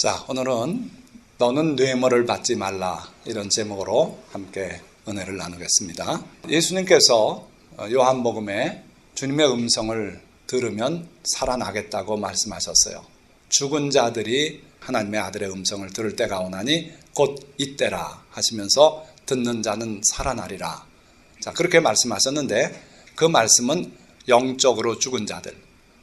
자, 오늘은 너는 뇌물을 받지 말라 이런 제목으로 함께 은혜를 나누겠습니다. 예수님께서 요한복음에 주님의 음성을 들으면 살아나겠다고 말씀하셨어요. 죽은 자들이 하나님의 아들의 음성을 들을 때가 오나니 곧 이때라 하시면서 듣는 자는 살아나리라. 자, 그렇게 말씀하셨는데 그 말씀은 영적으로 죽은 자들,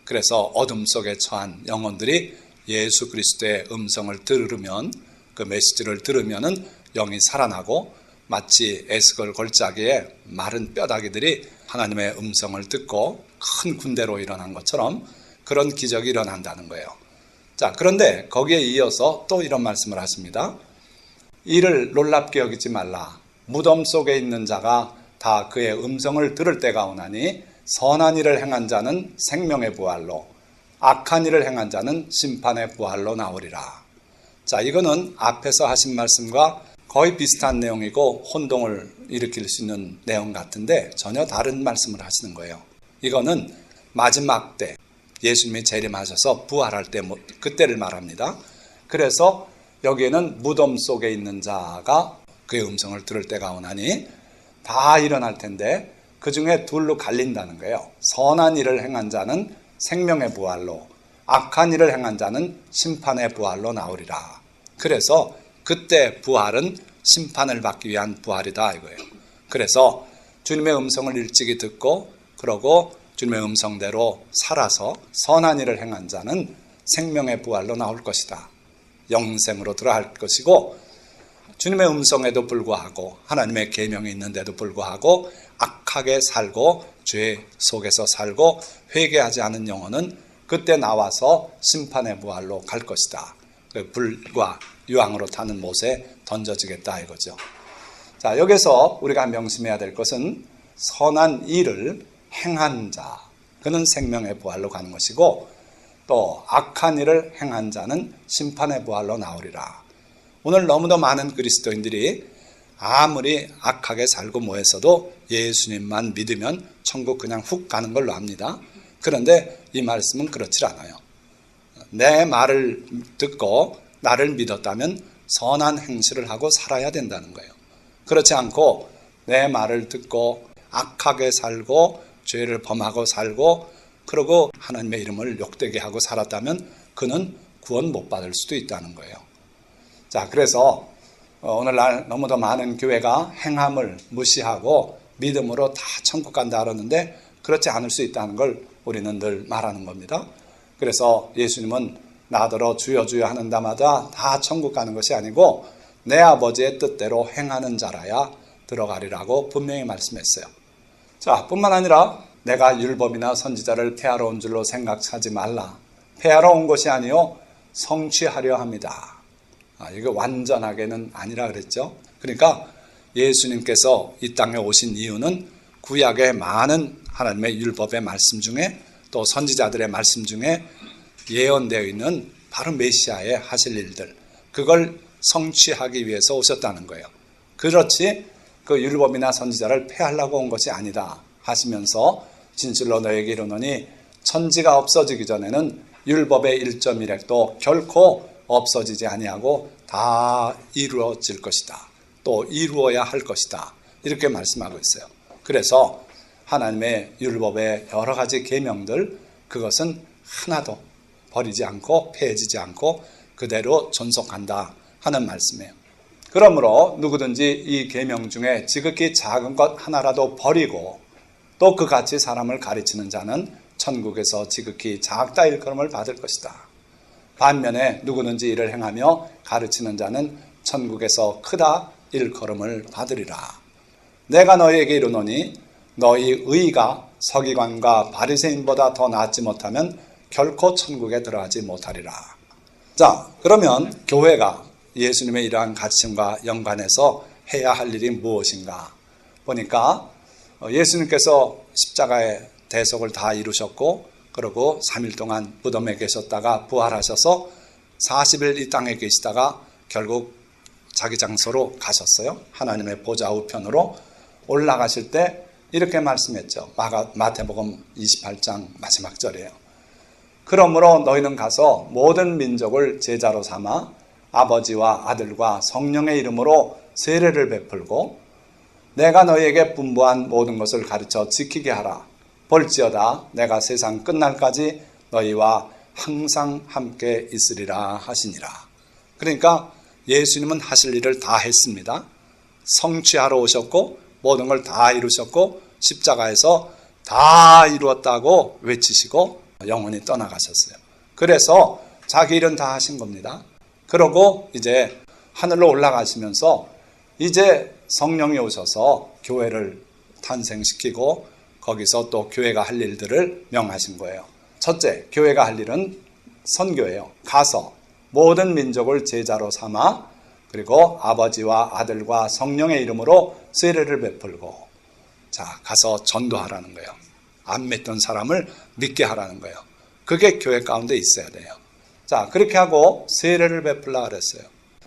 그래서 어둠 속에 처한 영혼들이 예수 그리스도의 음성을 들으면, 그 메시지를 들으면은 영이 살아나고 마치 에스겔 골짜기에 마른 뼈다귀들이 하나님의 음성을 듣고 큰 군대로 일어난 것처럼 그런 기적이 일어난다는 거예요. 자, 그런데 거기에 이어서 또 이런 말씀을 하십니다. 이를 놀랍게 여기지 말라. 무덤 속에 있는 자가 다 그의 음성을 들을 때가 오나니 선한 일을 행한 자는 생명의 부활로, 악한 일을 행한 자는 심판의 부활로 나오리라. 자, 이거는 앞에서 하신 말씀과 거의 비슷한 내용이고 혼동을 일으킬 수 있는 내용 같은데 전혀 다른 말씀을 하시는 거예요. 이거는 마지막 때 예수님이 재림하셔서 부활할 때 그때를 말합니다. 그래서 여기에는 무덤 속에 있는 자가 그의 음성을 들을 때가 오나니 다 일어날 텐데 그 중에 둘로 갈린다는 거예요. 선한 일을 행한 자는 생명의 부활로, 악한 일을 행한 자는 심판의 부활로 나오리라. 그래서 그때 부활은 심판을 받기 위한 부활이다 이거예요. 그래서 주님의 음성을 일찍이 듣고 그러고 주님의 음성대로 살아서 선한 일을 행한 자는 생명의 부활로 나올 것이다. 영생으로 들어갈 것이고, 주님의 음성에도 불구하고 하나님의 계명이 있는데도 불구하고 악하게 살고 죄 속에서 살고 회개하지 않은 영혼은 그때 나와서 심판의 부활로 갈 것이다. 불과 유황으로 타는 못에 던져지겠다 이거죠. 자, 여기서 우리가 명심해야 될 것은 선한 일을 행한 자, 그는 생명의 부활로 가는 것이고, 또 악한 일을 행한 자는 심판의 부활로 나오리라. 오늘 너무도 많은 그리스도인들이 아무리 악하게 살고 뭐했어도 예수님만 믿으면 천국 그냥 훅 가는 걸로 압니다. 그런데 이 말씀은 그렇지 않아요. 내 말을 듣고 나를 믿었다면 선한 행실을 하고 살아야 된다는 거예요. 그렇지 않고 내 말을 듣고 악하게 살고 죄를 범하고 살고 그러고 하나님의 이름을 욕되게 하고 살았다면 그는 구원 못 받을 수도 있다는 거예요. 자, 그래서 오늘날 너무도 많은 교회가 행함을 무시하고 믿음으로 다 천국 간다 그러는데 그렇지 않을 수 있다는 걸 우리는 늘 말하는 겁니다. 그래서 예수님은 나더러 주여 주여 하는 자마다 다 천국 가는 것이 아니고 내 아버지의 뜻대로 행하는 자라야 들어가리라고 분명히 말씀했어요. 자, 뿐만 아니라 내가 율법이나 선지자를 폐하러 온 줄로 생각하지 말라. 폐하러 온 것이 아니요 성취하려 합니다. 이거 완전하게는 아니라 그랬죠. 그러니까 예수님께서 이 땅에 오신 이유는 구약의 많은 하나님의 율법의 말씀 중에 또 선지자들의 말씀 중에 예언되어 있는 바로 메시아의 하실 일들, 그걸 성취하기 위해서 오셨다는 거예요. 그렇지 그 율법이나 선지자를 폐하려고 온 것이 아니다 하시면서 진실로 너에게 이르노니 천지가 없어지기 전에는 율법의 1.1획도 결코 없어지지 아니하고 다 이루어질 것이다. 또 이루어야 할 것이다. 이렇게 말씀하고 있어요. 그래서 하나님의 율법의 여러 가지 계명들, 그것은 하나도 버리지 않고 폐해지지 않고 그대로 존속한다 하는 말씀이에요. 그러므로 누구든지 이 계명 중에 지극히 작은 것 하나라도 버리고 또 그같이 사람을 가르치는 자는 천국에서 지극히 작다 일컬음을 받을 것이다. 반면에 누구든지 이를 행하며 가르치는 자는 천국에서 크다 일컬음을 받으리라. 내가 너희에게 이르노니 너희 의가 서기관과 바리새인보다 더 낫지 못하면 결코 천국에 들어가지 못하리라. 자, 그러면 교회가 예수님의 이러한 가르침과 연관해서 해야 할 일이 무엇인가 보니까 예수님께서 십자가의 대속을 다 이루셨고 그리고 3일 동안 무덤에 계셨다가 부활하셔서 40일 이 땅에 계시다가 결국 자기 장소로 가셨어요. 하나님의 보좌 우편으로 올라가실 때 이렇게 말씀했죠. 마태복음 28장 마지막 절이에요. 그러므로 너희는 가서 모든 민족을 제자로 삼아 아버지와 아들과 성령의 이름으로 세례를 베풀고 내가 너희에게 분부한 모든 것을 가르쳐 지키게 하라. 볼지어다 내가 세상 끝날까지 너희와 항상 함께 있으리라 하시니라. 그러니까 예수님은 하실 일을 다 했습니다. 성취하러 오셨고 모든 걸 다 이루셨고 십자가에서 다 이루었다고 외치시고 영원히 떠나가셨어요. 그래서 자기 일은 다 하신 겁니다. 그러고 이제 하늘로 올라가시면서 이제 성령이 오셔서 교회를 탄생시키고 거기서 또 교회가 할 일들을 명하신 거예요. 첫째, 교회가 할 일은 선교예요. 가서 모든 민족을 제자로 삼아 그리고 아버지와 아들과 성령의 이름으로 세례를 베풀고 자, 가서 전도하라는 거예요. 안 믿던 사람을 믿게 하라는 거예요. 그게 교회 가운데 있어야 돼요. 자, 그렇게 하고 세례를 베풀라 그랬어요.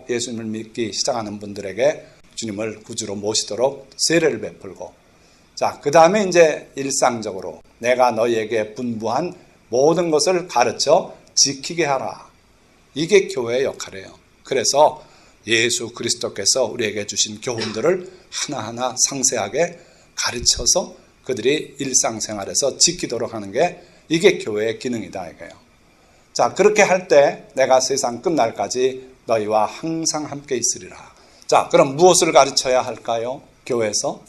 예수님을 믿기 시작하는 분들에게 주님을 구주로 모시도록 세례를 베풀고 자, 그 다음에 이제 일상적으로 내가 너희에게 분부한 모든 것을 가르쳐 지키게 하라. 이게 교회의 역할이에요. 그래서 예수 그리스도께서 우리에게 주신 교훈들을 하나하나 상세하게 가르쳐서 그들이 일상생활에서 지키도록 하는 게 이게 교회의 기능이다 이거예요. 자, 그렇게 할 때 내가 세상 끝날까지 너희와 항상 함께 있으리라. 자, 그럼 무엇을 가르쳐야 할까요? 교회에서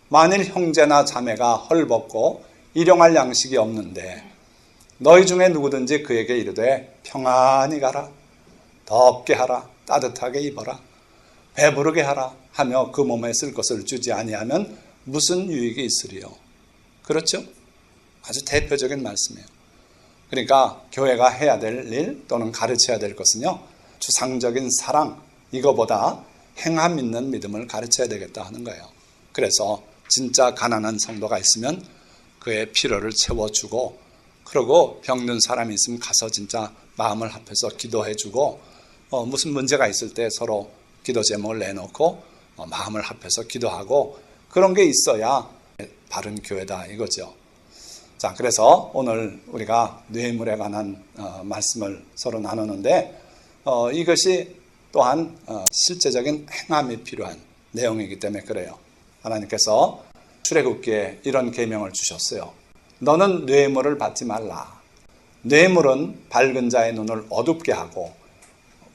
만일 형제나 자매가 헐벗고 일용할 양식이 없는데 너희 중에 누구든지 그에게 이르되 평안히 가라, 덥게 하라, 따뜻하게 입어라, 배부르게 하라 하며 그 몸에 쓸 것을 주지 아니하면 무슨 유익이 있으리요? 그렇죠? 아주 대표적인 말씀이에요. 그러니까 교회가 해야 될 일 또는 가르쳐야 될 것은요, 추상적인 사랑 이거보다 행함 있는 믿음을 가르쳐야 되겠다 하는 거예요. 그래서 진짜 가난한 성도가 있으면 그의 필요를 채워주고 그리고 병든 사람이 있으면 가서 진짜 마음을 합해서 기도해주고 무슨 문제가 있을 때 서로 기도 제목을 내놓고 마음을 합해서 기도하고 그런 게 있어야 바른 교회다 이거죠. 자, 그래서 오늘 우리가 뇌물에 관한 말씀을 서로 나누는데 이것이 또한 실제적인 행함이 필요한 내용이기 때문에 그래요. 하나님께서 출애굽기에 이런 계명을 주셨어요. 너는 뇌물을 받지 말라. 뇌물은 밝은 자의 눈을 어둡게 하고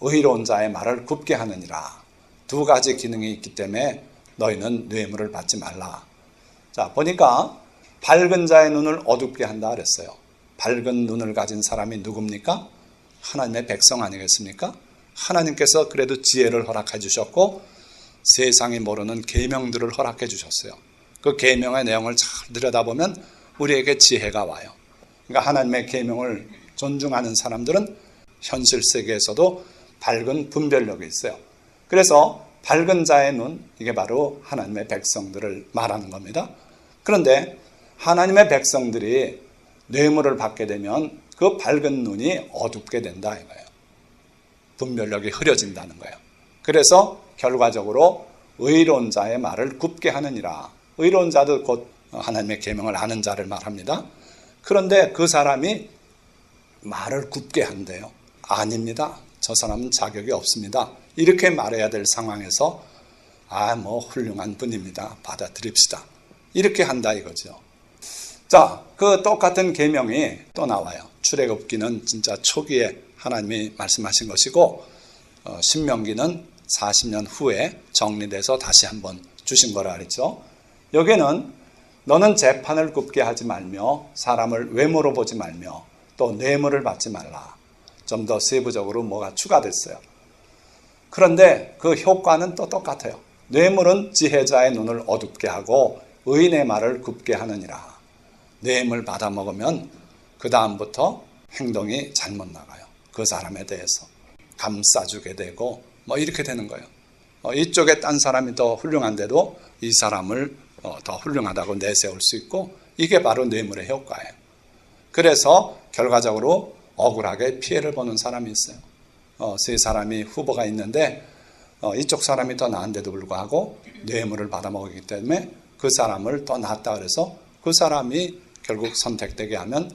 의로운 자의 말을 굽게 하느니라. 두 가지 기능이 있기 때문에 너희는 뇌물을 받지 말라. 자, 보니까 밝은 자의 눈을 어둡게 한다 그랬어요. 밝은 눈을 가진 사람이 누굽니까? 하나님의 백성 아니겠습니까? 하나님께서 그래도 지혜를 허락해 주셨고 세상이 모르는 계명들을 허락해 주셨어요. 그 계명의 내용을 잘 들여다보면 우리에게 지혜가 와요. 그러니까 하나님의 계명을 존중하는 사람들은 현실 세계에서도 밝은 분별력이 있어요. 그래서 밝은 자의 눈, 이게 바로 하나님의 백성들을 말하는 겁니다. 그런데 하나님의 백성들이 뇌물을 받게 되면 그 밝은 눈이 어둡게 된다 이거예요. 분별력이 흐려진다는 거예요. 그래서 결과적으로 의로운 자의 말을 굽게 하느니라. 의로운 자도 곧 하나님의 계명을 아는 자를 말합니다. 그런데 그 사람이 말을 굽게 한대요. 아닙니다. 저 사람은 자격이 없습니다. 이렇게 말해야 될 상황에서 훌륭한 분입니다. 받아들입시다. 이렇게 한다 이거죠. 자, 그 똑같은 계명이 또 나와요. 출애굽기는 진짜 초기에 하나님이 말씀하신 것이고 신명기는 40년 후에 정리돼서 다시 한번 주신 거라 그랬죠. 여기는 너는 재판을 굽게 하지 말며 사람을 외모로 보지 말며 또 뇌물을 받지 말라. 좀 더 세부적으로 뭐가 추가됐어요. 그런데 그 효과는 또 똑같아요. 뇌물은 지혜자의 눈을 어둡게 하고 의인의 말을 굽게 하느니라. 뇌물 받아 먹으면 그 다음부터 행동이 잘못 나가요. 그 사람에 대해서 감싸주게 되고 이렇게 되는 거예요. 이쪽에 딴 사람이 더 훌륭한데도 이 사람을 더 훌륭하다고 내세울 수 있고 이게 바로 뇌물의 효과예요. 그래서 결과적으로 억울하게 피해를 보는 사람이 있어요. 세 사람이 후보가 있는데 이쪽 사람이 더 나은데도 불구하고 뇌물을 받아먹기 때문에 그 사람을 더 낫다 그래서 그 사람이 결국 선택되게 하면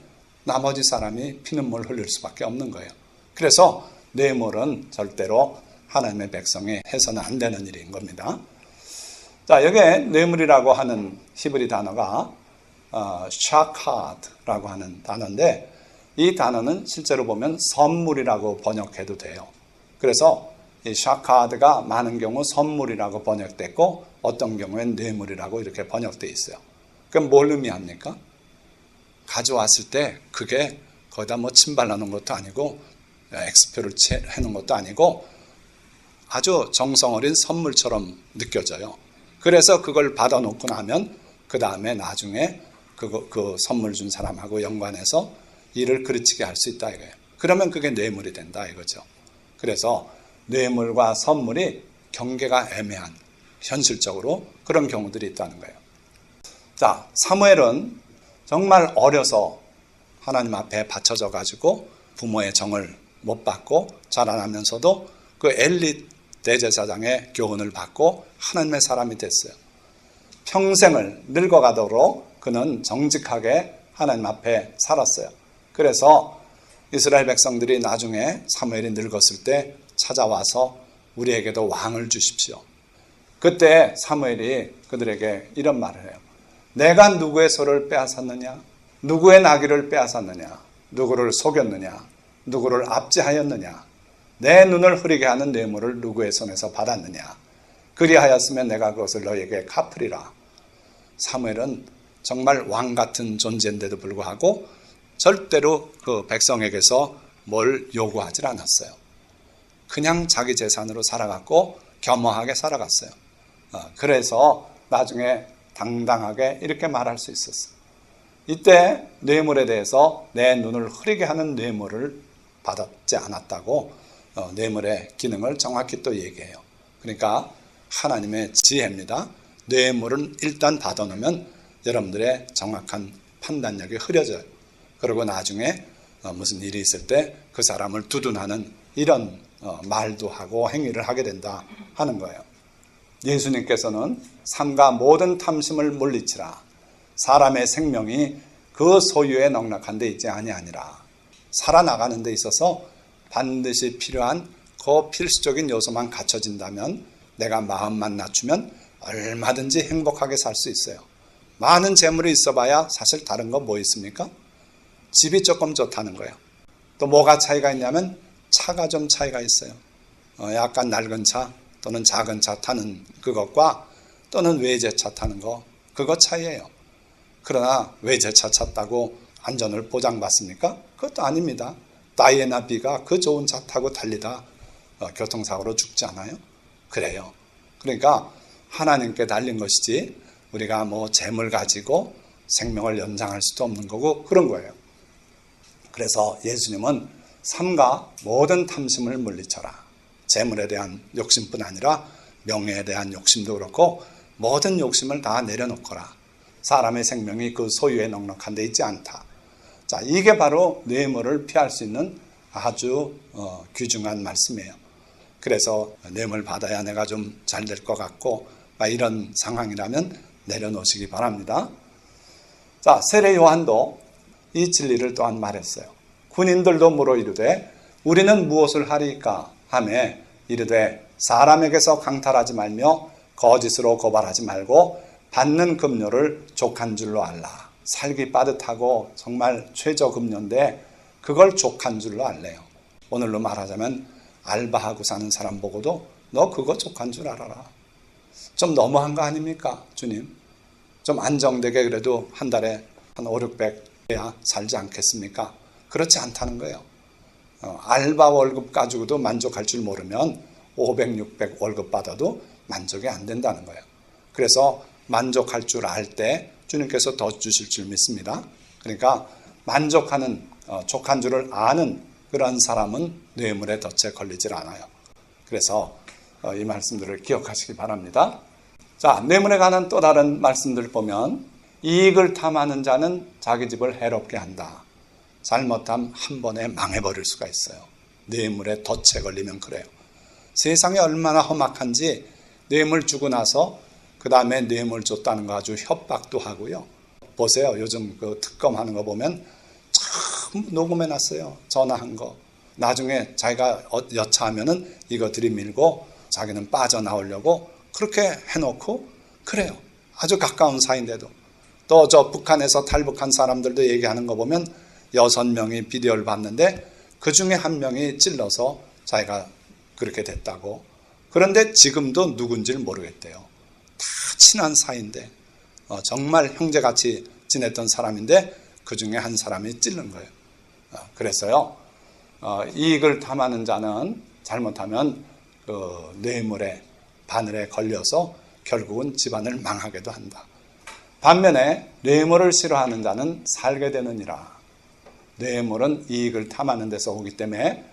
나머지 사람이 피눈물 흘릴 수밖에 없는 거예요. 그래서 뇌물은 절대로 하나님의 백성이 해서는 안 되는 일인 겁니다. 자, 여기에 뇌물이라고 하는 히브리 단어가 샤카드라고 하는 단어인데, 이 단어는 실제로 보면 선물이라고 번역해도 돼요. 그래서 이 샤카드가 많은 경우 선물이라고 번역됐고, 어떤 경우엔 뇌물이라고 이렇게 번역되어 있어요. 그럼 뭘 의미합니까? 가져왔을 때 그게 거기다 뭐 침발라 놓은 것도 아니고 엑스표를 해놓은 것도 아니고 아주 정성 어린 선물처럼 느껴져요. 그래서 그걸 받아놓고 나면 그 다음에 나중에 그 선물 준 사람하고 연관해서 일을 그르치게 할 수 있다 이거예요. 그러면 그게 뇌물이 된다 이거죠. 그래서 뇌물과 선물이 경계가 애매한, 현실적으로 그런 경우들이 있다는 거예요. 자, 사무엘은 정말 어려서 하나님 앞에 바쳐져 가지고 부모의 정을 못 받고 자라나면서도 그 엘리 대제사장의 교훈을 받고 하나님의 사람이 됐어요. 평생을 늙어가도록 그는 정직하게 하나님 앞에 살았어요. 그래서 이스라엘 백성들이 나중에 사무엘이 늙었을 때 찾아와서 우리에게도 왕을 주십시오. 그때 사무엘이 그들에게 이런 말을 해요. 내가 누구의 소를 빼앗았느냐? 누구의 나귀를 빼앗았느냐? 누구를 속였느냐? 누구를 압제하였느냐? 내 눈을 흐리게 하는 뇌물을 누구의 손에서 받았느냐? 그리하였으면 내가 그것을 너에게 갚으리라. 사무엘은 정말 왕 같은 존재인데도 불구하고 절대로 그 백성에게서 뭘 요구하지 않았어요. 그냥 자기 재산으로 살아갔고 겸허하게 살아갔어요. 그래서 나중에 당당하게 이렇게 말할 수 있었어요. 이때 뇌물에 대해서 내 눈을 흐리게 하는 뇌물을 받지 않았다고 뇌물의 기능을 정확히 또 얘기해요. 그러니까 하나님의 지혜입니다. 뇌물은 일단 받아놓으면 여러분들의 정확한 판단력이 흐려져요. 그리고 나중에 무슨 일이 있을 때 그 사람을 두둔하는 이런 말도 하고 행위를 하게 된다 하는 거예요. 예수님께서는 삼가 모든 탐심을 물리치라. 사람의 생명이 그 소유에 넉넉한 데 있지 아니하니라. 살아나가는 데 있어서 반드시 필요한 그 필수적인 요소만 갖춰진다면 내가 마음만 낮추면 얼마든지 행복하게 살 수 있어요. 많은 재물이 있어봐야 사실 다른 거 뭐 있습니까? 집이 조금 좋다는 거예요. 또 뭐가 차이가 있냐면 차가 좀 차이가 있어요. 약간 낡은 차 또는 작은 차 타는 그것과 또는 외제차 타는 거, 그거 차이예요. 그러나 외제차 탔다고 안전을 보장받습니까? 그것도 아닙니다. 다이애나 B가 그 좋은 차 타고 달리다 교통사고로 죽지 않아요? 그래요. 그러니까 하나님께 달린 것이지 우리가 뭐 재물 가지고 생명을 연장할 수도 없는 거고 그런 거예요. 그래서 예수님은 삼가 모든 탐심을 물리쳐라. 재물에 대한 욕심뿐 아니라 명예에 대한 욕심도 그렇고 모든 욕심을 다 내려놓거라. 사람의 생명이 그 소유에 넉넉한 데 있지 않다. 자, 이게 바로 뇌물을 피할 수 있는 아주 귀중한 말씀이에요. 그래서 뇌물 받아야 내가 좀 잘 될 것 같고 이런 상황이라면 내려놓으시기 바랍니다. 자, 세례 요한도 이 진리를 또한 말했어요. 군인들도 물어 이르되 우리는 무엇을 하리까 하매 이르되 사람에게서 강탈하지 말며 거짓으로 고발하지 말고 받는 급료를 족한 줄로 알라. 살기 빠듯하고 정말 최저급료인데 그걸 족한 줄로 알래요. 오늘로 말하자면 알바하고 사는 사람 보고도 너 그거 족한 줄 알아라. 좀 너무한 거 아닙니까 주님? 좀 안정되게 그래도 한 달에 한 5, 600해야 살지 않겠습니까? 그렇지 않다는 거예요. 알바 월급 가지고도 만족할 줄 모르면 500, 600 월급 받아도 만족이 안 된다는 거예요. 그래서 만족할 줄 알 때 주님께서 더 주실 줄 믿습니다. 그러니까 만족하는 족한 줄을 아는 그런 사람은 뇌물에 덫에 걸리질 않아요. 그래서 이 말씀들을 기억하시기 바랍니다. 자, 뇌물에 관한 또 다른 말씀들 보면 이익을 탐하는 자는 자기 집을 해롭게 한다. 잘못하면 한 번에 망해버릴 수가 있어요. 뇌물에 덫에 걸리면 그래요. 세상이 얼마나 험악한지 뇌물 주고 나서 그 다음에 뇌물 줬다는 거 아주 협박도 하고요. 보세요. 요즘 그 특검하는 거 보면 전부 녹음해놨어요. 전화한 거. 나중에 자기가 여차하면은 이거 들이밀고 자기는 빠져나오려고 그렇게 해놓고 그래요. 아주 가까운 사이인데도. 또 저 북한에서 탈북한 사람들도 얘기하는 거 보면 6명이 비디오를 봤는데 그 중에 한 명이 찔러서 자기가 그렇게 됐다고. 그런데 지금도 누군지를 모르겠대요. 다 친한 사이인데 정말 형제같이 지냈던 사람인데 그 중에 한 사람이 찔른 거예요. 그래서요. 이익을 탐하는 자는 잘못하면 그 뇌물의 바늘에 걸려서 결국은 집안을 망하게도 한다. 반면에 뇌물을 싫어하는 자는 살게 되느니라. 뇌물은 이익을 탐하는 데서 오기 때문에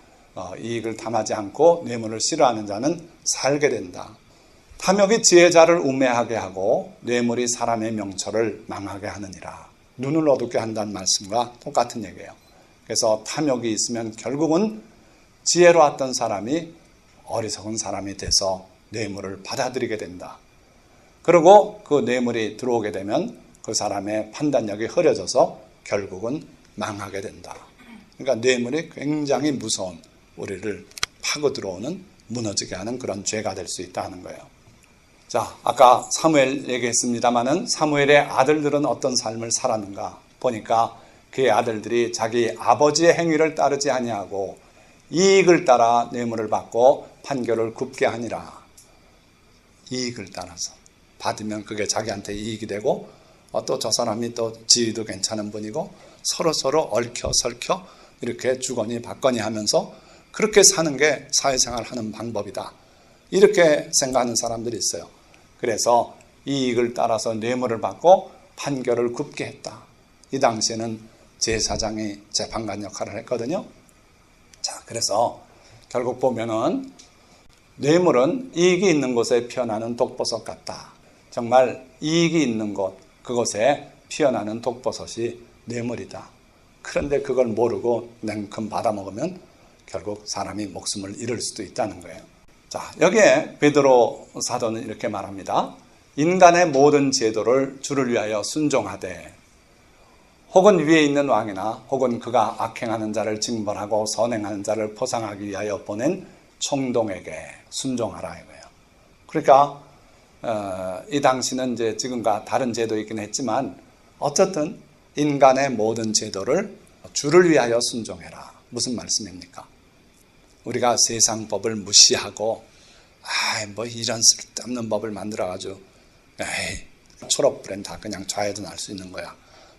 이익을 탐하지 않고 뇌물을 싫어하는 자는 살게 된다. 탐욕이 지혜자를 우매하게 하고 뇌물이 사람의 명철을 망하게 하느니라. 눈을 어둡게 한다는 말씀과 똑같은 얘기예요. 그래서 탐욕이 있으면 결국은 지혜로웠던 사람이 어리석은 사람이 돼서 뇌물을 받아들이게 된다. 그리고 그 뇌물이 들어오게 되면 그 사람의 판단력이 흐려져서 결국은 망하게 된다. 그러니까 뇌물이 굉장히 무서운, 우리를 파고 들어오는, 무너지게 하는 그런 죄가 될 수 있다는 거예요. 자, 아까 사무엘 얘기했습니다마는 사무엘의 아들들은 어떤 삶을 살았는가 보니까 그의 아들들이 자기 아버지의 행위를 따르지 아니하고 이익을 따라 뇌물을 받고 판결을 굽게 하니라. 이익을 따라서 받으면 그게 자기한테 이익이 되고 또 저 사람이 또 지위도 괜찮은 분이고 서로 얽혀 설켜 이렇게 주거니 받거니 하면서 그렇게 사는 게 사회생활 하는 방법이다. 이렇게 생각하는 사람들이 있어요. 그래서 이익을 따라서 뇌물을 받고 판결을 굽게 했다. 이 당시에는 제사장이 재판관 역할을 했거든요. 자, 그래서 결국 보면은 뇌물은 이익이 있는 곳에 피어나는 독버섯 같다. 정말 이익이 있는 곳, 그곳에 피어나는 독버섯이 뇌물이다. 그런데 그걸 모르고 냉큼 받아먹으면 결국 사람이 목숨을 잃을 수도 있다는 거예요. 자, 여기에 베드로 사도는 이렇게 말합니다. 인간의 모든 제도를 주를 위하여 순종하되 혹은 위에 있는 왕이나 혹은 그가 악행하는 자를 징벌하고 선행하는 자를 포상하기 위하여 보낸 총독에게 순종하라 이거예요. 그러니까 이 당시는 이제 지금과 다른 제도이긴 했지만 어쨌든 인간의 모든 제도를 주를 위하여 순종해라. 무슨 말씀입니까? 우리가 세상 법을 무시하고 뭐 이런 쓸데없는 법을 만들어가지고 초록불엔 다 그냥 좌회전 할 수 있는 거야.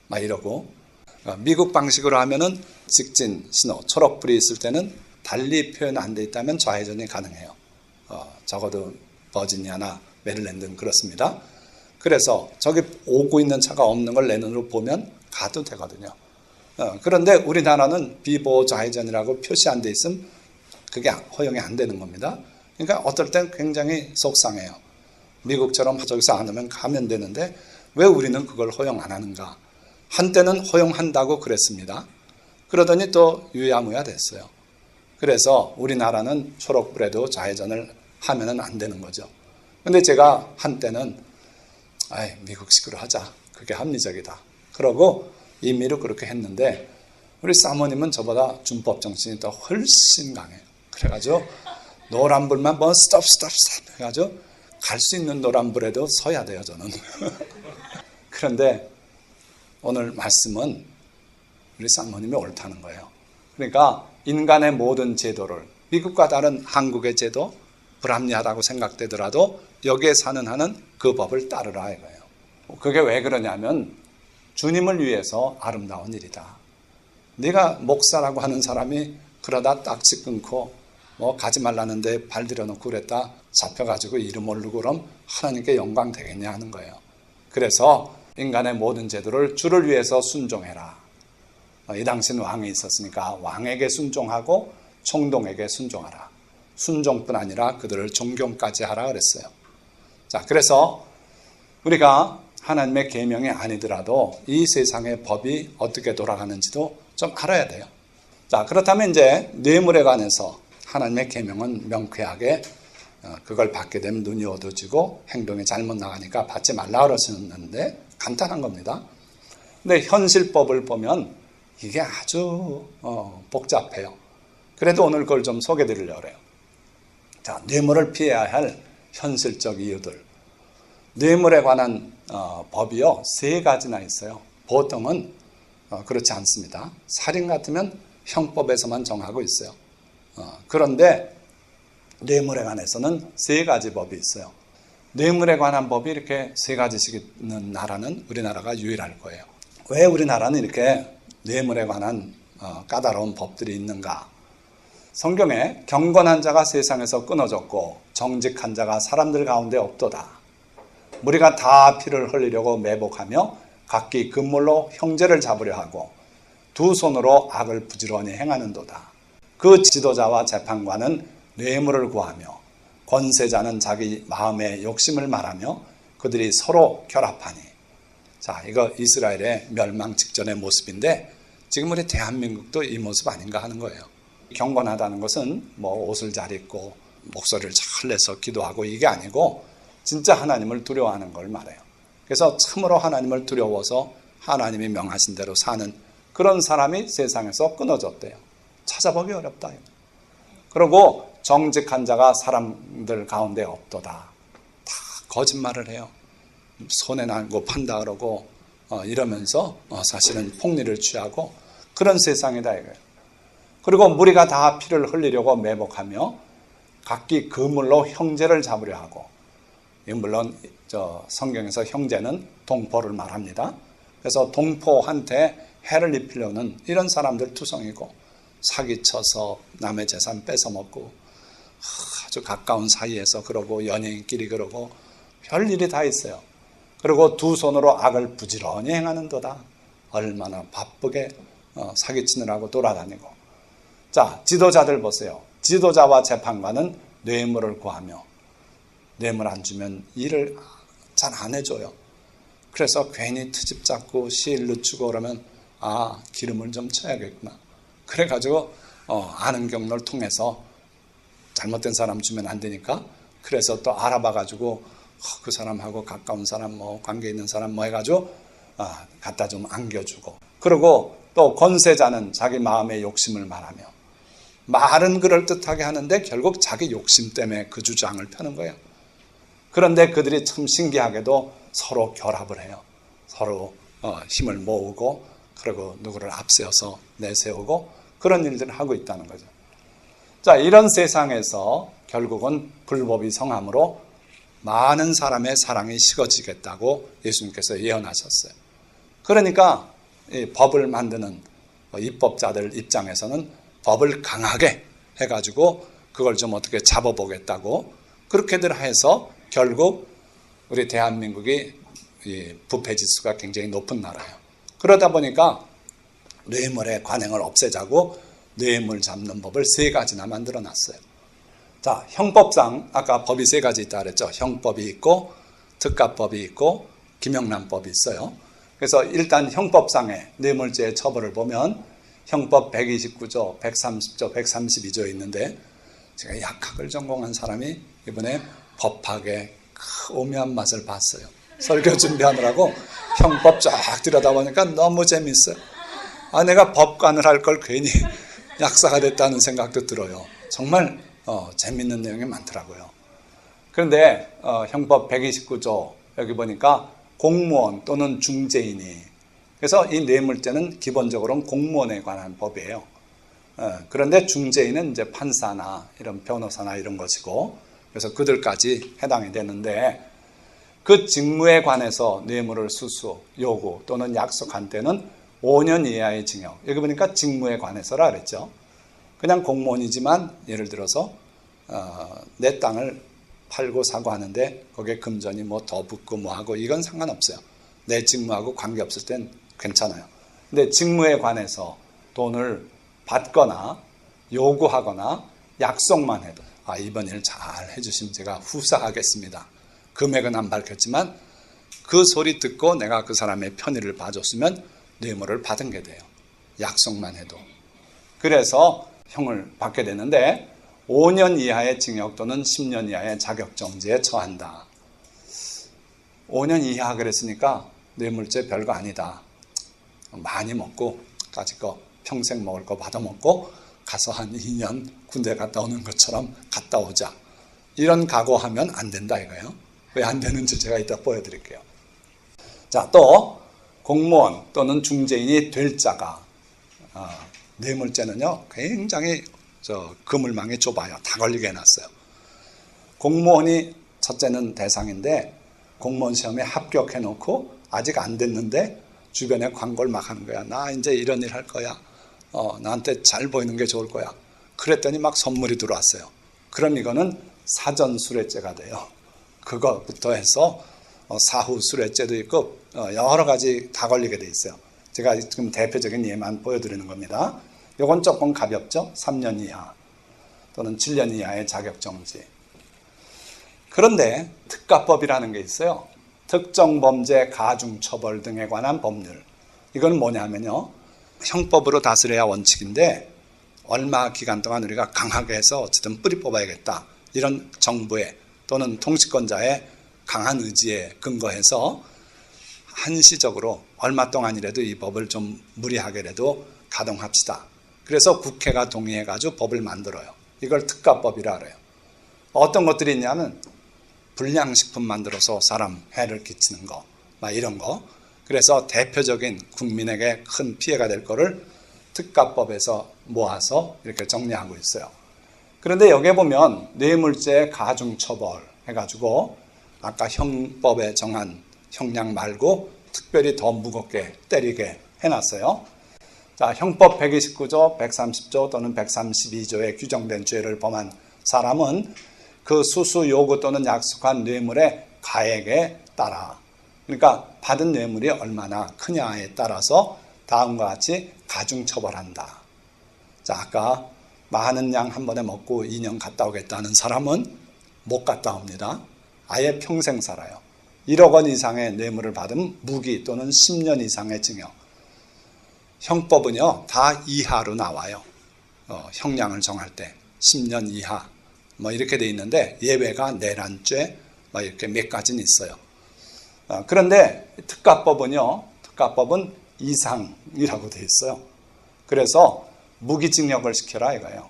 막 이러고 미국 방식으로 하면은 직진 신호, 초록불이 있을 때는 달리 표현 안 돼 있다면 좌회전이 가능해요. 적어도 버지니아나 메릴랜드는 그렇습니다. 그래서 저기 오고 있는 차가 없는 걸 내 눈으로 보면 가도 되거든요. 그런데 우리나라는 비보호 좌회전이라고 표시 안 돼 있으면 그게 허용이 안 되는 겁니다. 그러니까 어떨 땐 굉장히 속상해요. 미국처럼 저기서 안 오면 가면 되는데 왜 우리는 그걸 허용 안 하는가? 한때는 허용한다고 그랬습니다. 그러더니 또 유야무야 됐어요. 그래서 우리나라는 초록불에도 좌회전을 하면은 안 되는 거죠. 근데 제가 한때는 미국식으로 하자. 그게 합리적이다. 그러고 임의로 그렇게 했는데 우리 사모님은 저보다 준법 정신이 더 훨씬 강해요. 그래가지고 노란불만 스톱 해가지고 갈 수 있는 노란불에도 서야 돼요, 저는. 그런데 오늘 말씀은 우리 사모님이 옳다는 거예요. 그러니까 인간의 모든 제도를 미국과 다른 한국의 제도 불합리하다고 생각되더라도 여기에 사는 한은 그 법을 따르라 이거예요. 그게 왜 그러냐면 주님을 위해서 아름다운 일이다. 네가 목사라고 하는 사람이 그러다 딱지 끊고 가지 말라는데 발 들여놓고 그랬다 잡혀가지고 이름 모르고 그럼 하나님께 영광 되겠냐 하는 거예요. 그래서 인간의 모든 제도를 주를 위해서 순종해라. 이 당시는 왕이 있었으니까 왕에게 순종하고 총독에게 순종하라. 순종뿐 아니라 그들을 존경까지 하라 그랬어요. 자, 그래서 우리가 하나님의 계명이 아니더라도 이 세상의 법이 어떻게 돌아가는지도 좀 알아야 돼요. 자, 그렇다면 이제 뇌물에 관해서 하나님의 계명은 명쾌하게 그걸 받게 되면 눈이 어두워지고 행동이 잘못 나가니까 받지 말라 그러시는데 간단한 겁니다. 근데 현실법을 보면 이게 아주 복잡해요. 그래도 오늘 그걸 좀 소개해 드리려고 해요. 자, 뇌물을 피해야 할 현실적 이유들. 뇌물에 관한 법이요, 3가지나 있어요. 보통은 그렇지 않습니다. 살인 같으면 형법에서만 정하고 있어요. 그런데 뇌물에 관해서는 3가지 법이 있어요. 뇌물에 관한 법이 이렇게 3가지씩 있는 나라는 우리나라가 유일할 거예요. 왜 우리나라는 이렇게 뇌물에 관한 까다로운 법들이 있는가? 성경에 경건한 자가 세상에서 끊어졌고 정직한 자가 사람들 가운데 없도다. 무리가 다 피를 흘리려고 매복하며 각기 금물로 형제를 잡으려 하고 두 손으로 악을 부지런히 행하는도다. 그 지도자와 재판관은 뇌물을 구하며 권세자는 자기 마음의 욕심을 말하며 그들이 서로 결합하니. 자, 이거 이스라엘의 멸망 직전의 모습인데 지금 우리 대한민국도 이 모습 아닌가 하는 거예요. 경건하다는 것은 뭐 옷을 잘 입고 목소리를 잘 내서 기도하고 이게 아니고 진짜 하나님을 두려워하는 걸 말해요. 그래서 참으로 하나님을 두려워서 하나님이 명하신 대로 사는 그런 사람이 세상에서 끊어졌대요. 찾아보기 어렵다. 그리고 정직한 자가 사람들 가운데 없도다. 다 거짓말을 해요. 손에 나고 판다 그러고 이러면서 사실은 폭리를 취하고 그런 세상이다 이거예요. 그리고 무리가 다 피를 흘리려고 매복하며 각기 그물로 형제를 잡으려 하고, 물론 성경에서 형제는 동포를 말합니다. 그래서 동포한테 해를 입히려는 이런 사람들 투성이고 사기쳐서 남의 재산 뺏어먹고 아주 가까운 사이에서 그러고 연예인끼리 그러고 별일이 다 있어요. 그리고 두 손으로 악을 부지런히 행하는도다. 얼마나 바쁘게 사기치느라고 돌아다니고. 자, 지도자들 보세요. 지도자와 재판관은 뇌물을 구하며 뇌물 안 주면 일을 잘 안 해줘요. 그래서 괜히 트집 잡고 시일 늦추고 그러면 기름을 좀 쳐야겠구나. 그래가지고 아는 경로를 통해서 잘못된 사람 주면 안 되니까 그래서 또 알아봐가지고 그 사람하고 가까운 사람 관계 있는 사람 해가지고 갖다 좀 안겨주고. 그리고 또 권세자는 자기 마음의 욕심을 말하며 말은 그럴듯하게 하는데 결국 자기 욕심 때문에 그 주장을 펴는 거예요. 그런데 그들이 참 신기하게도 서로 결합을 해요. 서로 힘을 모으고 그리고 누구를 앞세워서 내세우고 그런 일들을 하고 있다는 거죠. 자, 이런 세상에서 결국은 불법이 성함으로 많은 사람의 사랑이 식어지겠다고 예수님께서 예언하셨어요. 그러니까 이 법을 만드는 입법자들 입장에서는 법을 강하게 해가지고 그걸 좀 어떻게 잡아보겠다고 그렇게들 해서 결국 우리 대한민국이 부패지수가 굉장히 높은 나라예요. 그러다 보니까 뇌물의 관행을 없애자고 뇌물 잡는 법을 3가지나 만들어 놨어요. 자, 형법상 아까 법이 3가지 있다 그랬죠. 형법이 있고 특가법이 있고 김영란법이 있어요. 그래서 일단 형법상의 뇌물죄의 처벌을 보면 형법 129조, 130조, 132조 있는데 제가 약학을 전공한 사람이 이번에 법학의 오묘한 맛을 봤어요. 설교 준비하느라고 형법 쫙 들여다보니까 너무 재밌어요. 내가 법관을 할 걸 괜히 약사가 됐다는 생각도 들어요. 정말 재밌는 내용이 많더라고요. 그런데 형법 129조 여기 보니까 공무원 또는 중재인이, 그래서 이 뇌물죄는 기본적으로는 공무원에 관한 법이에요. 그런데 중재인은 이제 판사나 이런 변호사나 이런 것이고, 그래서 그들까지 해당이 되는데 그 직무에 관해서 뇌물을 수수, 요구 또는 약속한 때는 5년 이하의 징역. 여기 보니까 직무에 관해서라 그랬죠. 그냥 공무원이지만 예를 들어서 내 땅을 팔고 사고 하는데 거기에 금전이 더 붙고 하고 이건 상관없어요. 내 직무하고 관계없을 땐 괜찮아요. 근데 직무에 관해서 돈을 받거나 요구하거나 약속만 해도 이번 일 잘 해주시면 제가 후사하겠습니다. 금액은 안 밝혔지만 그 소리 듣고 내가 그 사람의 편의를 봐줬으면 뇌물을 받은 게 돼요. 약속만 해도. 그래서 형을 받게 되는데 5년 이하의 징역 또는 10년 이하의 자격정지에 처한다. 5년 이하 그랬으니까 뇌물죄 별거 아니다. 많이 먹고 가지 거 평생 먹을 거 받아먹고 가서 한 2년 군대 갔다 오는 것처럼 갔다 오자. 이런 각오하면 안 된다 이거예요. 왜 안 되는지 제가 이따 보여드릴게요. 자, 또 공무원 또는 중재인이 될 자가 뇌물죄는요 굉장히 그물망이 좁아요. 다 걸리게 해놨어요. 공무원이 첫째는 대상인데 공무원 시험에 합격해놓고 아직 안 됐는데 주변에 광고를 막 하는 거야. 나 이제 이런 일 할 거야. 나한테 잘 보이는 게 좋을 거야. 그랬더니 막 선물이 들어왔어요. 그럼 이거는 사전수뢰죄가 돼요. 그거부터 해서 사후수뢰죄도 있고 여러 가지 다 걸리게 돼 있어요. 제가 지금 대표적인 예만 보여드리는 겁니다. 이건 조금 가볍죠. 3년 이하 또는 7년 이하의 자격정지. 그런데 특가법이라는 게 있어요. 특정범죄 가중처벌 등에 관한 법률. 이건 뭐냐면요. 형법으로 다스려야 원칙인데 얼마 기간 동안 우리가 강하게 해서 어쨌든 뿌리 뽑아야겠다. 이런 정부의 또는 통치권자의 강한 의지에 근거해서 한시적으로 얼마 동안이라도 이 법을 좀 무리하게라도 가동합시다. 그래서 국회가 동의해가지고 법을 만들어요. 이걸 특가법이라 그래요. 어떤 것들이 있냐면 불량식품 만들어서 사람 해를 끼치는 거, 막 이런 거. 그래서 대표적인 국민에게 큰 피해가 될 거를 특가법에서 모아서 이렇게 정리하고 있어요. 그런데 여기에 보면 뇌물죄 가중처벌 해가지고 아까 형법에 정한 형량 말고 특별히 더 무겁게 때리게 해놨어요. 자, 형법 129조, 130조 또는 132조에 규정된 죄를 범한 사람은 그 수수 요구 또는 약속한 뇌물의 가액에 따라, 그러니까 받은 뇌물이 얼마나 크냐에 따라서 다음과 같이 가중처벌한다. 자, 아까 많은 양 한 번에 먹고 2년 갔다 오겠다는 사람은 못 갔다 옵니다. 아예 평생 살아요. 1억 원 이상의 뇌물을 받으면 무기 또는 10년 이상의 징역. 형법은요 다 이하로 나와요. 형량을 정할 때 10년 이하 뭐 이렇게 돼 있는데 예외가 내란죄 뭐 이렇게 몇 가지는 있어요. 그런데 특가법은 이상이라고 돼 있어요. 그래서 무기징역을 시켜라 이거예요.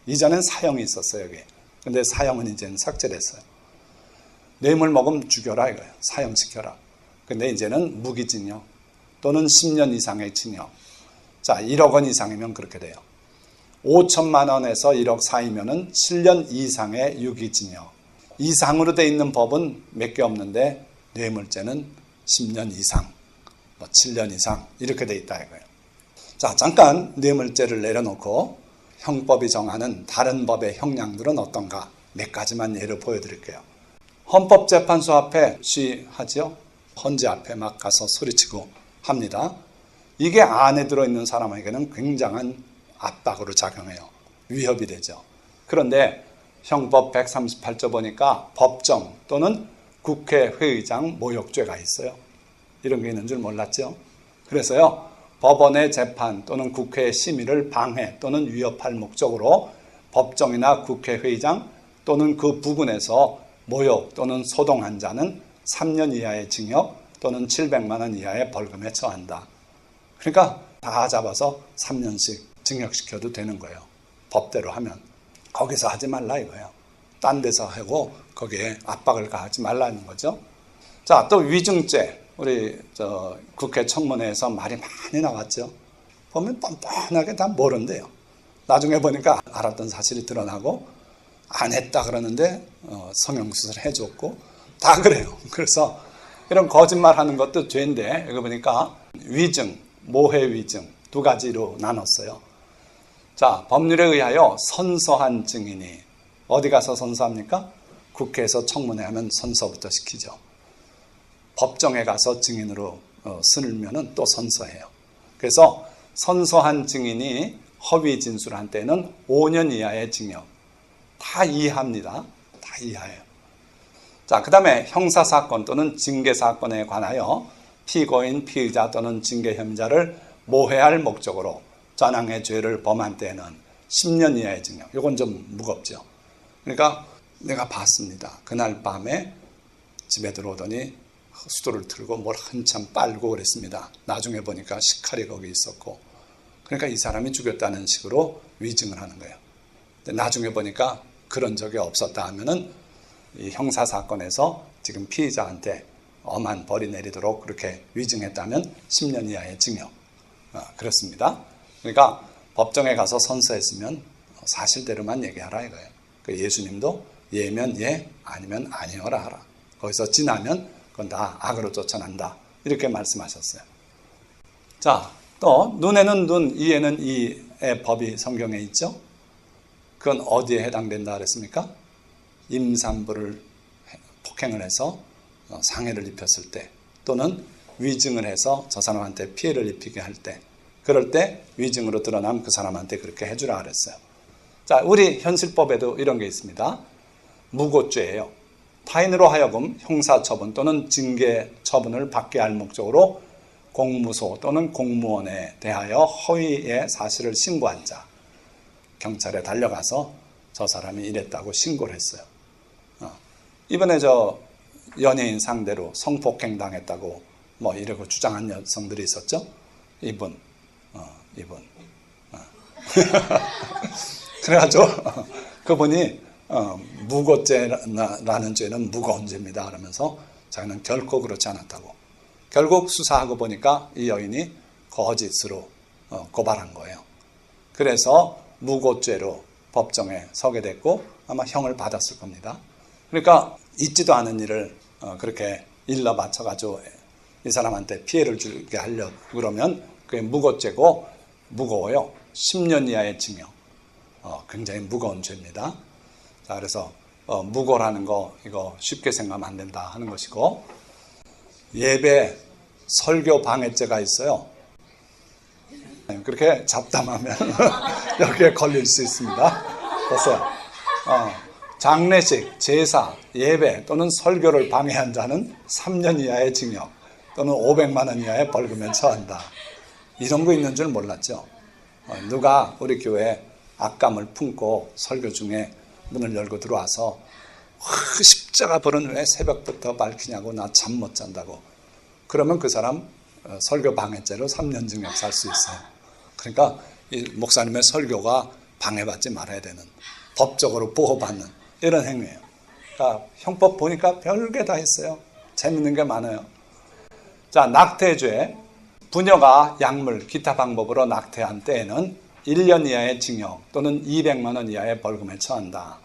이전엔 사형이 있었어요 여기. 근데 사형은 이제는 삭제됐어요. 뇌물 먹으면 죽여라 이거예요. 사형시켜라. 근데 이제는 무기징역 또는 10년 이상의 징역. 자, 1억 원 이상이면 그렇게 돼요. 5천만 원에서 1억 사이면은 7년 이상의 유기징역. 이상으로 돼 있는 법은 몇 개 없는데 뇌물죄는 10년 이상, 7년 이상 이렇게 돼 있다 이거예요. 자, 잠깐 뇌물죄를 내려놓고 형법이 정하는 다른 법의 형량들은 어떤가 몇 가지만 예를 보여드릴게요. 헌법재판소 앞에 시하죠. 헌재 앞에 막 가서 소리치고 합니다. 이게 안에 들어있는 사람에게는 굉장한 압박으로 작용해요. 위협이 되죠. 그런데 형법 138조 보니까 법정 또는 국회의장 모욕죄가 있어요. 이런 게 있는 줄 몰랐죠. 그래서요. 법원의 재판 또는 국회의 심의를 방해 또는 위협할 목적으로 법정이나 국회의장 또는 그 부근에서 모욕 또는 소동한 자는 3년 이하의 징역 또는 700만 원 이하의 벌금에 처한다. 그러니까 다 잡아서 3년씩 징역시켜도 되는 거예요. 법대로 하면. 거기서 하지 말라 이거예요. 딴 데서 하고 거기에 압박을 가하지 말라는 거죠. 자, 또 위증죄. 우리 국회 청문회에서 말이 많이 나왔죠. 보면 뻔뻔하게 다 모른대요. 나중에 보니까 알았던 사실이 드러나고 안 했다 그러는데 성형수술 해줬고 다 그래요. 그래서 이런 거짓말하는 것도 죄인데 여기 보니까 위증, 모해 위증 두 가지로 나눴어요. 자, 법률에 의하여 선서한 증인이 어디 가서 선서합니까? 국회에서 청문회 하면 선서부터 시키죠. 법정에 가서 증인으로 쓰면은 또 선서해요. 그래서 선서한 증인이 허위 진술한 때는 5년 이하의 징역. 다 이하입니다. 다 이하예요. 자, 그 다음에 형사사건 또는 징계사건에 관하여 피고인, 피의자 또는 징계 혐의자를 모해할 목적으로 전항의 죄를 범한 때에는 10년 이하의 징역. 이건 좀 무겁죠. 그러니까 내가 봤습니다. 그날 밤에 집에 들어오더니 수도를 틀고 뭘 한참 빨고 그랬습니다. 나중에 보니까 식칼이 거기 있었고, 그러니까 이 사람이 죽였다는 식으로 위증을 하는 거예요. 근데 나중에 보니까 그런 적이 없었다 하면은 이 형사 사건에서 지금 피의자한테 엄한 벌이 내리도록 그렇게 위증했다면 10년 이하의 징역. 그렇습니다. 그러니까 법정에 가서 선서했으면 사실대로만 얘기하라 이거예요. 그 예수님도 예면 예, 아니면 아니어라 하라. 거기서 지나면 그건 다 악으로 쫓아난다. 이렇게 말씀하셨어요. 자, 또 눈에는 눈, 이에는 이의 법이 성경에 있죠. 그건 어디에 해당된다 그랬습니까? 임산부를 폭행을 해서 상해를 입혔을 때, 또는 위증을 해서 저 사람한테 피해를 입히게 할 때, 그럴 때 위증으로 드러나면 그 사람한테 그렇게 해주라 그랬어요. 자, 우리 현실법에도 이런 게 있습니다. 무고죄예요. 타인으로 하여금 형사처분 또는 징계처분을 받게 할 목적으로 공무소 또는 공무원에 대하여 허위의 사실을 신고한 자, 경찰에 달려가서 저 사람이 이랬다고 신고를 했어요. 이번에 저 연예인 상대로 성폭행 당했다고 뭐 이러고 주장한 여성들이 있었죠. 이분. 그래가지고 그분이 무고죄라는 죄는 무거운 죄입니다 그러면서 자기는 결코 그렇지 않았다고. 결국 수사하고 보니까 이 여인이 거짓으로 고발한 거예요. 그래서 무고죄로 법정에 서게 됐고 아마 형을 받았을 겁니다. 그러니까 있지도 않은 일을 그렇게 일러 바쳐가지고 이 사람한테 피해를 주게 하려고 그러면 그게 무고죄고, 무거워요. 10년 이하의 징역. 굉장히 무거운 죄입니다. 자, 그래서 무고라는 거 이거 쉽게 생각하면 안 된다 하는 것이고, 예배 설교 방해죄가 있어요. 그렇게 잡담하면 여기에 걸릴 수 있습니다. 보세요. 장례식, 제사, 예배 또는 설교를 방해한 자는 3년 이하의 징역 또는 500만 원 이하의 벌금에 처한다. 이런 거 있는 줄 몰랐죠. 누가 우리 교회에 악감을 품고 설교 중에 문을 열고 들어와서 십자가 불은 왜 새벽부터 밝히냐고, 나 잠 못 잔다고. 그러면 그 사람 설교 방해죄로 3년 징역 살 수 있어요. 그러니까 이 목사님의 설교가 방해받지 말아야 되는, 법적으로 보호받는 이런 행위예요. 그러니까 형법 보니까 별게 다 있어요. 재밌는 게 많아요. 자, 낙태죄. 부녀가 약물, 기타 방법으로 낙태한 때에는 1년 이하의 징역 또는 200만 원 이하의 벌금에 처한다.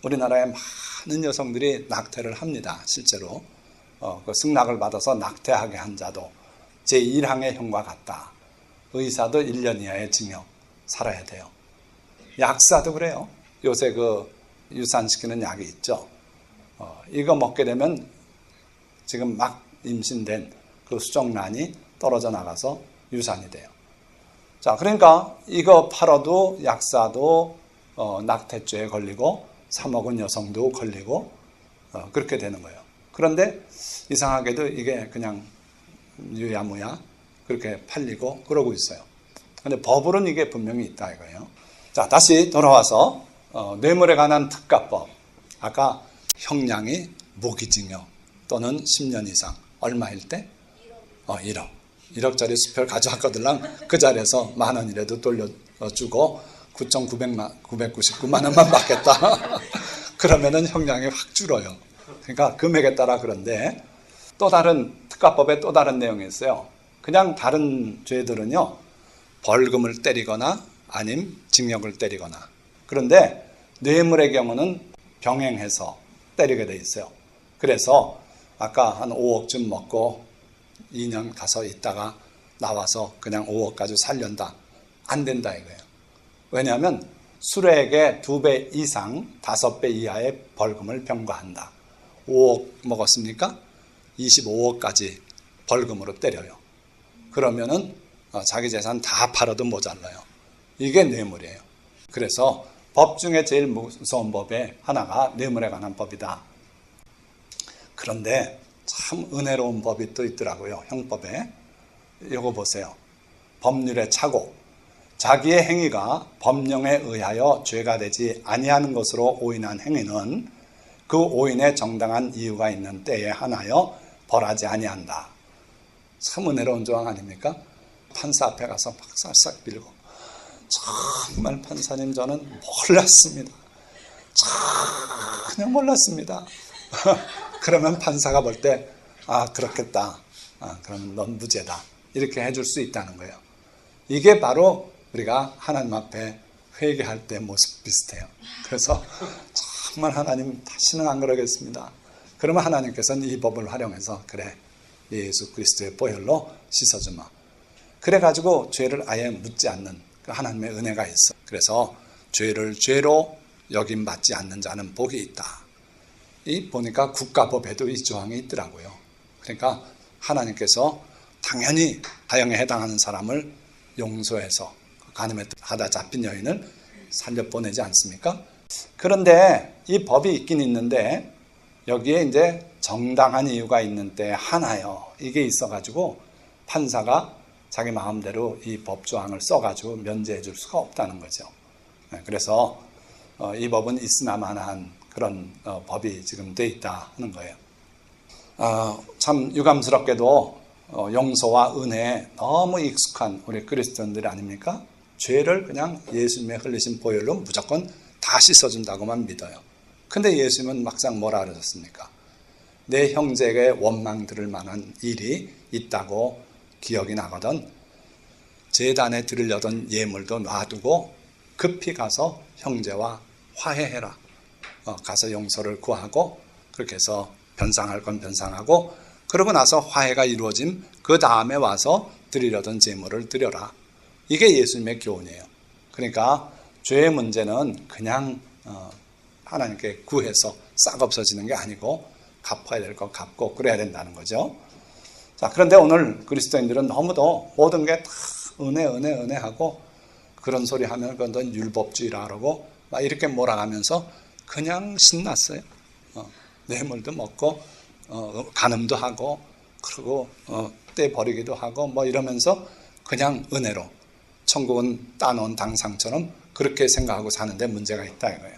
우리나라에 많은 여성들이 낙태를 합니다. 실제로 그 승낙을 받아서 낙태하게 한 자도 제1항의 형과 같다. 의사도 1년 이하의 징역 살아야 돼요. 약사도 그래요. 요새 그 유산시키는 약이 있죠. 이거 먹게 되면 지금 막 임신된 그 수정란이 떨어져 나가서 유산이 돼요. 자, 그러니까 이거 팔아도 약사도 낙태죄에 걸리고 사 먹은 여성도 걸리고 그렇게 되는 거예요. 그런데 이상하게도 이게 그냥 유야무야 그렇게 팔리고 그러고 있어요. 그런데 법으로는 이게 분명히 있다 이거예요. 자, 다시 돌아와서 뇌물에 관한 특가법. 아까 형량이 무기징역 또는 10년 이상. 얼마일 때? 1억. 1억짜리 수표를 가져왔거들랑 그 자리에서 10,000원이라도 돌려주고 9,999만 원만 받겠다. 그러면은 형량이 확 줄어요. 그러니까 금액에 따라. 그런데 또 다른 특가법에 또 다른 내용이 있어요. 그냥 다른 죄들은요, 벌금을 때리거나 아님 징역을 때리거나. 그런데 뇌물의 경우는 병행해서 때리게 돼 있어요. 그래서 아까 한 5억쯤 먹고 2년 가서 있다가 나와서 그냥 5억 가지고 살련다. 안 된다 이거예요. 왜냐하면 수뢰액의 2배 이상 5배 이하의 벌금을 병과한다. 5억 먹었습니까? 25억까지 벌금으로 때려요. 그러면은 자기 재산 다 팔아도 모자라요. 이게 뇌물이에요. 그래서 법 중에 제일 무서운 법의 하나가 뇌물에 관한 법이다. 그런데 참 은혜로운 법이 또 있더라고요. 형법에. 이거 보세요. 법률의 착오. 자기의 행위가 법령에 의하여 죄가 되지 아니하는 것으로 오인한 행위는 그 오인에 정당한 이유가 있는 때에 한하여 벌하지 아니한다. 참 은혜로운 조항 아닙니까? 판사 앞에 가서 막 싹싹 빌고, 정말 판사님 저는 몰랐습니다. 전혀 몰랐습니다. 그러면 판사가 볼 때 그렇겠다. 그러면 넌 무죄다. 이렇게 해줄 수 있다는 거예요. 이게 바로 우리가 하나님 앞에 회개할 때 모습 비슷해요. 그래서 정말 하나님 다시는 안 그러겠습니다. 그러면 하나님께서는 이 법을 활용해서 그래 예수 그리스도의 보혈로 씻어주마. 그래가지고 죄를 아예 묻지 않는 그 하나님의 은혜가 있어. 그래서 죄를 죄로 여김받지 않는 자는 복이 있다. 이 보니까 국가법에도 이 조항이 있더라고요. 그러니까 하나님께서 당연히 사형에 해당하는 사람을 용서해서 간음에 하다 잡힌 여인을 살려보내지 않습니까? 그런데 이 법이 있긴 있는데 여기에 이제 정당한 이유가 있는 때 하나요. 이게 있어가지고 판사가 자기 마음대로 이 법조항을 써가지고 면제해 줄 수가 없다는 거죠. 그래서 이 법은 있으나마나한 그런 법이 지금 돼 있다 하는 거예요. 참 유감스럽게도 용서와 은혜에 너무 익숙한 우리 그리스도인들이 아닙니까? 죄를 그냥 예수님의 흘리신 보혈로 무조건 다 씻어준다고만 믿어요. 근데 예수님은 막상 뭐라 그러셨습니까? 내 형제에게 원망 들을 만한 일이 있다고 기억이 나거든 제단에 드리려던 예물도 놔두고 급히 가서 형제와 화해해라. 가서 용서를 구하고 그렇게 해서 변상할 건 변상하고 그러고 나서 화해가 이루어진 그 다음에 와서 드리려던 제물을 드려라. 이게 예수님의 교훈이에요. 그러니까 죄의 문제는 그냥 하나님께 구해서 싹 없어지는 게 아니고 갚아야 될 거 갚고 그래야 된다는 거죠. 자, 그런데 오늘 그리스도인들은 너무도 모든 게 다 은혜 하고 그런 소리 하면 그건 율법주의라 그러고 막 이렇게 몰아가면서 그냥 신났어요. 뇌물도 먹고 간음도 하고 그리고 떼 버리기도 하고 뭐 이러면서 그냥 은혜로 천국은 따놓은 당상처럼 그렇게 생각하고 사는데 문제가 있다 이거예요.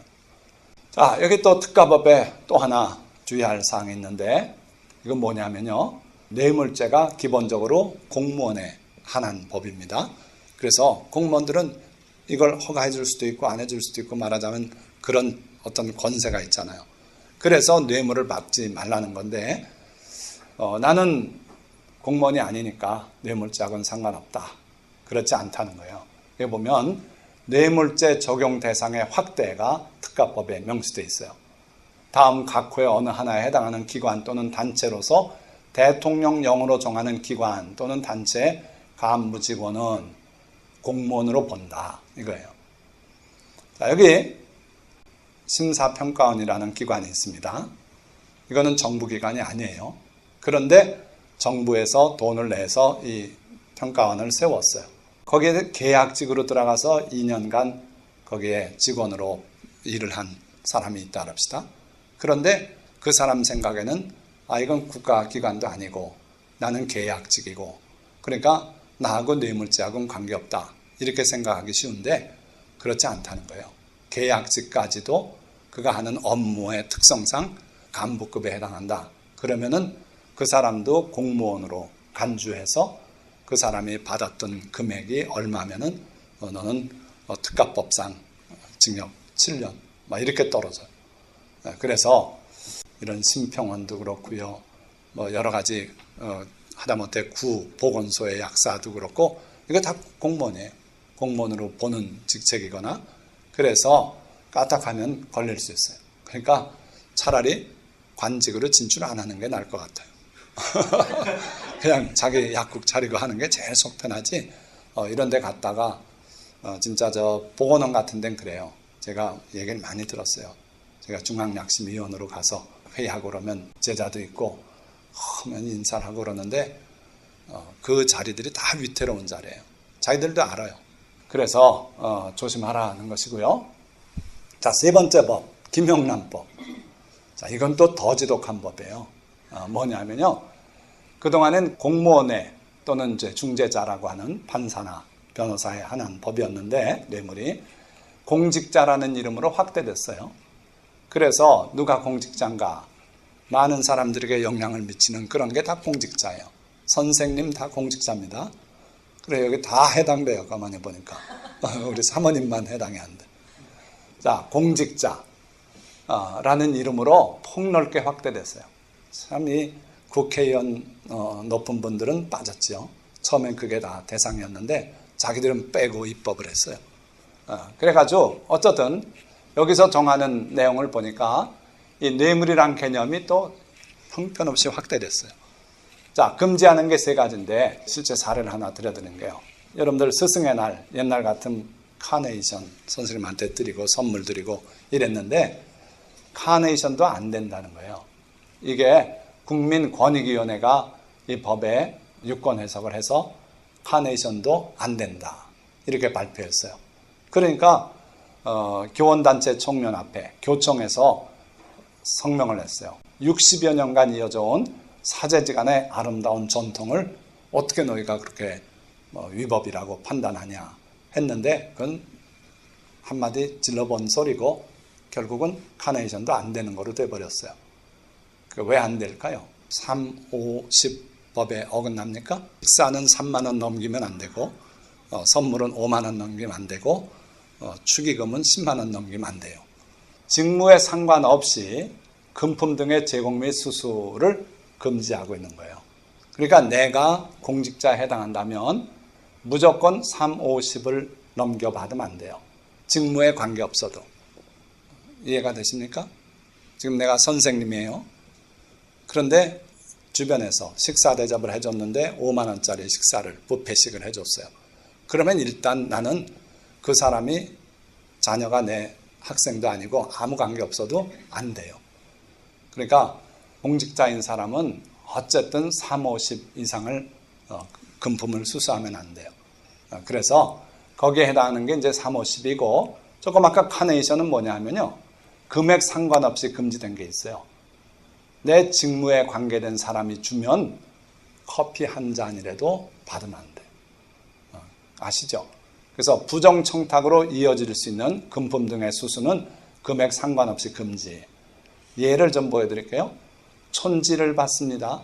자, 여기 또 특가법에 또 하나 주의할 사항이 있는데 이건 뭐냐면요. 뇌물죄가 기본적으로 공무원에 한한 법입니다. 그래서 공무원들은 이걸 허가해 줄 수도 있고 안 해줄 수도 있고 말하자면 그런 어떤 권세가 있잖아요. 그래서 뇌물을 받지 말라는 건데 나는 공무원이 아니니까 뇌물죄하고는 상관없다. 그렇지 않다는 거예요. 여기 보면 뇌물죄 적용 대상의 확대가 특가법에 명시되어 있어요. 다음 각 호의 어느 하나에 해당하는 기관 또는 단체로서 대통령령으로 정하는 기관 또는 단체의 간부직원은 공무원으로 본다. 이거예요. 자, 여기 심사평가원이라는 기관이 있습니다. 이거는 정부기관이 아니에요. 그런데 정부에서 돈을 내서 이 평가원을 세웠어요. 거기에 계약직으로 들어가서 2년간 거기에 직원으로 일을 한 사람이 있다 합시다. 그런데 그 사람 생각에는 이건 국가기관도 아니고 나는 계약직이고 그러니까 나하고 뇌물죄하고는 관계없다. 이렇게 생각하기 쉬운데 그렇지 않다는 거예요. 계약직까지도 그가 하는 업무의 특성상 간부급에 해당한다. 그러면은 그 사람도 공무원으로 간주해서 그 사람이 받았던 금액이 얼마면은 너는 특가법상 징역 7년 막 이렇게 떨어져요. 그래서 이런 심평원도 그렇고요. 뭐 여러 가지 하다못해 구 보건소의 약사도 그렇고 이거 다 공무원이에요. 공무원으로 보는 직책이거나 그래서 까딱하면 걸릴 수 있어요. 그러니까 차라리 관직으로 진출 안 하는 게 나을 것 같아요. 그냥 자기 약국 차리고 하는 게 제일 속 편하지. 이런 데 갔다가 진짜 저 보건원 같은 데는 그래요. 제가 얘기를 많이 들었어요. 제가 중앙약심위원으로 가서 회의하고 그러면 제자도 있고 하면 인사를 하고 그러는데 그 자리들이 다 위태로운 자리예요. 자기들도 알아요. 그래서 조심하라는 것이고요. 자, 세 번째 법, 김영란법. 자, 이건 또 더 지독한 법이에요. 뭐냐면요. 그동안엔 공무원의 또는 이제 중재자라고 하는 판사나 변호사에 한한 법이었는데 뇌물이 공직자라는 이름으로 확대됐어요. 그래서 누가 공직자인가? 많은 사람들에게 영향을 미치는 그런 게 다 공직자예요. 선생님 다 공직자입니다. 그래 여기 다 해당돼요. 가만히 보니까 우리 사모님만 해당이 안 돼. 자, 공직자라는 이름으로 폭넓게 확대됐어요. 참 이 국회의원 높은 분들은 빠졌죠. 처음엔 그게 다 대상이었는데 자기들은 빼고 입법을 했어요. 그래가지고 어쨌든 여기서 정하는 내용을 보니까 이 뇌물이란 개념이 또 형편없이 확대됐어요. 자, 금지하는 게 세 가지인데 실제 사례를 하나 들려드리는 게요. 여러분들 스승의 날, 옛날 같은 카네이션 선생님한테 드리고 선물 드리고 이랬는데 카네이션도 안 된다는 거예요. 이게 국민권익위원회가 이 법에 유권 해석을 해서 카네이션도 안 된다. 이렇게 발표했어요. 그러니까 교원단체 총연합회, 교총에서 성명을 했어요. 60여 년간 이어져 온 사제지간의 아름다운 전통을 어떻게 너희가 그렇게 위법이라고 판단하냐 했는데 그건 한마디 질러본 소리고 결국은 카네이션도 안 되는 거로 돼버렸어요. 왜 안 될까요? 3, 5, 10 법에 어긋납니까? 식사는 3만 원 넘기면 안 되고 선물은 5만 원 넘기면 안 되고 축의금은 10만 원 넘기면 안 돼요. 직무에 상관없이 금품 등의 제공 및 수수를 금지하고 있는 거예요. 그러니까 내가 공직자에 해당한다면 무조건 3, 5, 10을 넘겨받으면 안 돼요. 직무에 관계없어도. 이해가 되십니까? 지금 내가 선생님이에요. 그런데 주변에서 식사 대접을 해줬는데 5만 원짜리 식사를 뷔페식을 해줬어요. 그러면 일단 나는 그 사람이 자녀가 내 학생도 아니고 아무 관계 없어도 안 돼요. 그러니까 공직자인 사람은 어쨌든 3, 50 이상을 금품을 수수하면 안 돼요. 그래서 거기에 해당하는 게 이제 3, 50이고 조금 아까 카네이션은 뭐냐 하면요. 금액 상관없이 금지된 게 있어요. 내 직무에 관계된 사람이 주면 커피 한 잔이라도 받으면 안 돼요. 아시죠? 그래서 부정청탁으로 이어질 수 있는 금품 등의 수수는 금액 상관없이 금지. 예를 좀 보여드릴게요. 촌지를 받습니다.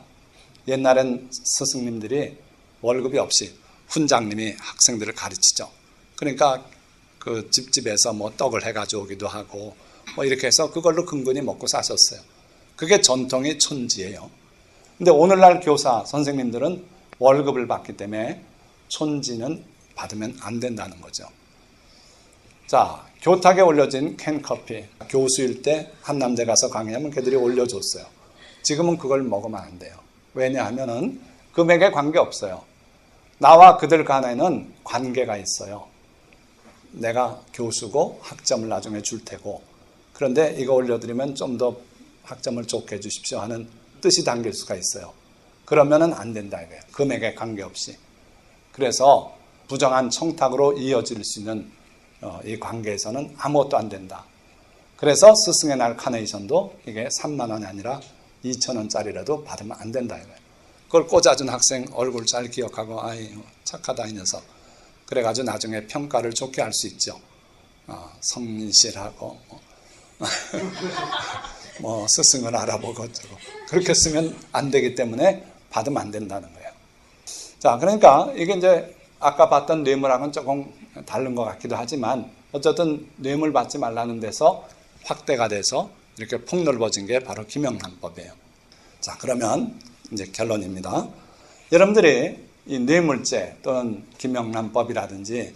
옛날엔 스승님들이 월급이 없이 훈장님이 학생들을 가르치죠. 그러니까 그 집집에서 뭐 떡을 해가지고 오기도 하고 뭐 이렇게 해서 그걸로 근근히 먹고 사셨어요. 그게 전통의 촌지예요. 근데 오늘날 교사 선생님들은 월급을 받기 때문에 촌지는 받으면 안 된다는 거죠. 자, 교탁에 올려진 캔커피. 교수일 때 한남대 가서 강의하면 걔들이 올려줬어요. 지금은 그걸 먹으면 안 돼요. 왜냐하면은 금액에 관계없어요. 나와 그들 간에는 관계가 있어요. 내가 교수고 학점을 나중에 줄 테고 그런데 이거 올려드리면 좀 더 학점을 좋게 해주십시오 하는 뜻이 담길 수가 있어요. 그러면은 안 된다 이거예요. 금액에 관계없이. 그래서 부정한 청탁으로 이어질 수 있는 이 관계에서는 아무것도 안 된다. 그래서 스승의 날 카네이션도 이게 3만 원이 아니라 2천 원짜리라도 받으면 안 된다 이거예요. 그걸 꽂아준 학생 얼굴 잘 기억하고 아이 착하다 이 녀석. 그래가지고 나중에 평가를 좋게 할 수 있죠. 성실하고 뭐 스승을 알아보고 어쩌고 그렇게 쓰면 안 되기 때문에 받으면 안 된다는 거예요. 자, 그러니까 이게 이제 아까 봤던 뇌물하고는 조금 다른 것 같기도 하지만 어쨌든 뇌물 받지 말라는 데서 확대가 돼서 이렇게 폭넓어진 게 바로 김영란법이에요. 자, 그러면 이제 결론입니다. 여러분들이 이 뇌물죄 또는 김영란법이라든지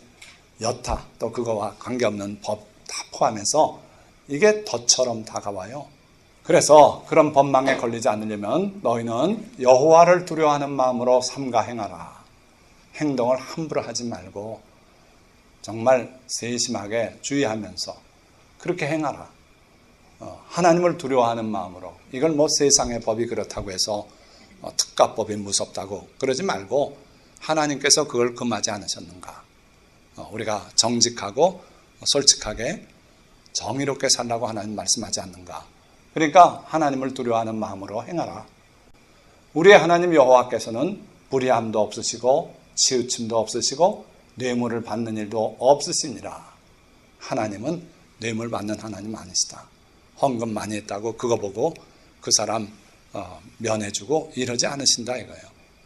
여타 또 그거와 관계없는 법 다 포함해서 이게 덫처럼 다가와요. 그래서 그런 법망에 걸리지 않으려면 너희는 여호와를 두려워하는 마음으로 삼가 행하라. 행동을 함부로 하지 말고 정말 세심하게 주의하면서 그렇게 행하라. 하나님을 두려워하는 마음으로. 이걸 뭐 세상의 법이 그렇다고 해서 특가법이 무섭다고 그러지 말고 하나님께서 그걸 금하지 않으셨는가. 우리가 정직하고 솔직하게 정의롭게 살라고 하나님 말씀하지 않는가. 그러니까 하나님을 두려워하는 마음으로 행하라. 우리의 하나님 여호와께서는 불의함도 없으시고 치우침도 없으시고 뇌물을 받는 일도 없으시니라. 하나님은 뇌물 받는 하나님 아니시다. 헌금 많이 했다고 그거 보고 그 사람 면해주고 이러지 않으신다 이거예요.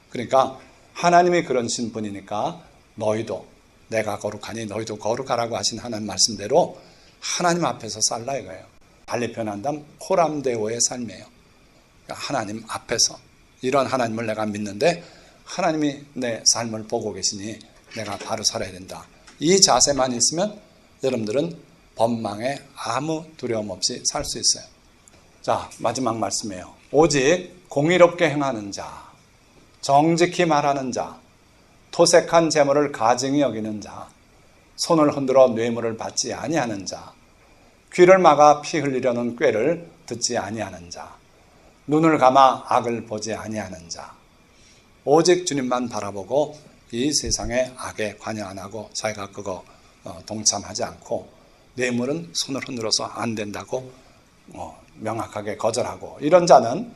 그러니까 하나님이 그러신 분이니까 너희도 내가 거룩하니 너희도 거룩하라고 하신 하나님 말씀대로 하나님 앞에서 살라 이거예요. 달리 표현한다면 코람데오의 삶이에요. 그러니까 하나님 앞에서 이런 하나님을 내가 믿는데 하나님이 내 삶을 보고 계시니 내가 바로 살아야 된다. 이 자세만 있으면 여러분들은 법망에 아무 두려움 없이 살 수 있어요. 자, 마지막 말씀이에요. 오직 공의롭게 행하는 자, 정직히 말하는 자, 토색한 재물을 가증히 여기는 자, 손을 흔들어 뇌물을 받지 아니하는 자, 귀를 막아 피 흘리려는 꾀를 듣지 아니하는 자, 눈을 감아 악을 보지 아니하는 자, 오직 주님만 바라보고 이 세상의 악에 관여 안 하고 자기가 그거 동참하지 않고 뇌물은 손을 흔들어서 안 된다고 명확하게 거절하고 이런 자는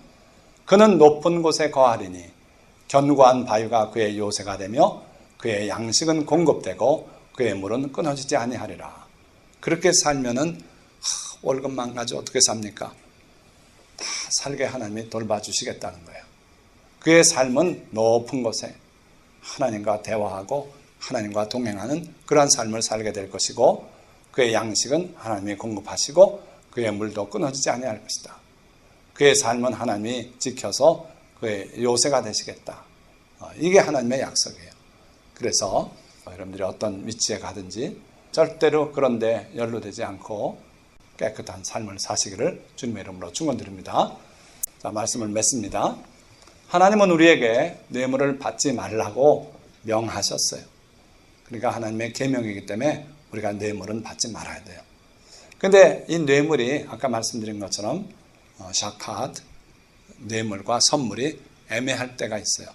그는 높은 곳에 거하리니 견고한 바위가 그의 요새가 되며 그의 양식은 공급되고 그의 물은 끊어지지 아니하리라. 그렇게 살면은 월급만 가지고 어떻게 삽니까? 다 살게 하나님이 돌봐주시겠다는 거예요. 그의 삶은 높은 곳에 하나님과 대화하고 하나님과 동행하는 그러한 삶을 살게 될 것이고 그의 양식은 하나님이 공급하시고 그의 물도 끊어지지 아니할 것이다. 그의 삶은 하나님이 지켜서 그의 요새가 되시겠다. 이게 하나님의 약속이에요. 그래서 여러분들이 어떤 위치에 가든지 절대로 그런 데 연루되지 않고 깨끗한 삶을 사시기를 주님의 이름으로 축원드립니다. 자, 말씀을 맺습니다. 하나님은 우리에게 뇌물을 받지 말라고 명하셨어요. 그러니까 하나님의 계명이기 때문에 우리가 뇌물은 받지 말아야 돼요. 근데 이 뇌물이 아까 말씀드린 것처럼 샤카드, 뇌물과 선물이 애매할 때가 있어요.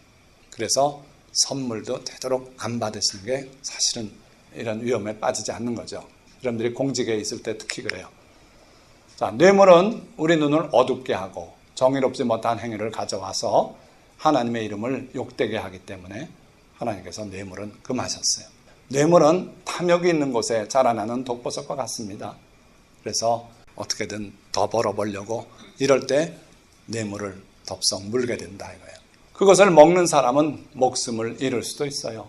그래서 선물도 되도록 안 받으시는 게 사실은 이런 위험에 빠지지 않는 거죠. 여러분들이 공직에 있을 때 특히 그래요. 자, 뇌물은 우리 눈을 어둡게 하고 정의롭지 못한 행위를 가져와서 하나님의 이름을 욕되게 하기 때문에 하나님께서 뇌물은 금하셨어요. 뇌물은 탐욕이 있는 곳에 자라나는 독버섯과 같습니다. 그래서 어떻게든 더 벌어보려고 이럴 때 뇌물을 덥석 물게 된다 이거예요. 그것을 먹는 사람은 목숨을 잃을 수도 있어요.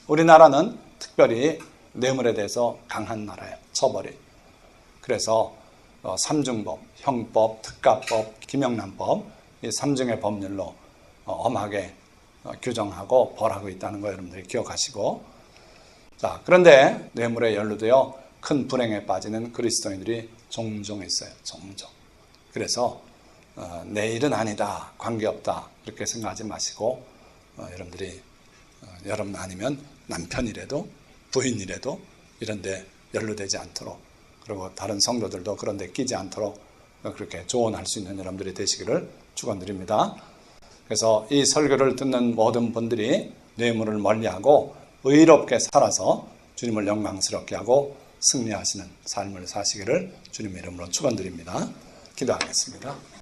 우리나라는 특별히 뇌물에 대해서 강한 나라예요. 처벌이. 그래서 삼중법, 형법, 특가법, 김영란법 이 삼중의 법률로 엄하게 규정하고 벌하고 있다는 거 여러분들이 기억하시고, 자, 그런데 뇌물에 연루되어 큰 불행에 빠지는 그리스도인들이 종종 있어요. 종종. 그래서 내일은 아니다, 관계없다 그렇게 생각하지 마시고 여러분들이 여러분 아니면 남편이라도 부인이라도 이런 데 연루되지 않도록, 그리고 다른 성도들도 그런 데 끼지 않도록 그렇게 조언할 수 있는 여러분들이 되시기를 축원드립니다. 그래서 이 설교를 듣는 모든 분들이 뇌물을 멀리하고 의롭게 살아서 주님을 영광스럽게 하고 승리하시는 삶을 사시기를 주님의 이름으로 축원드립니다. 기도하겠습니다.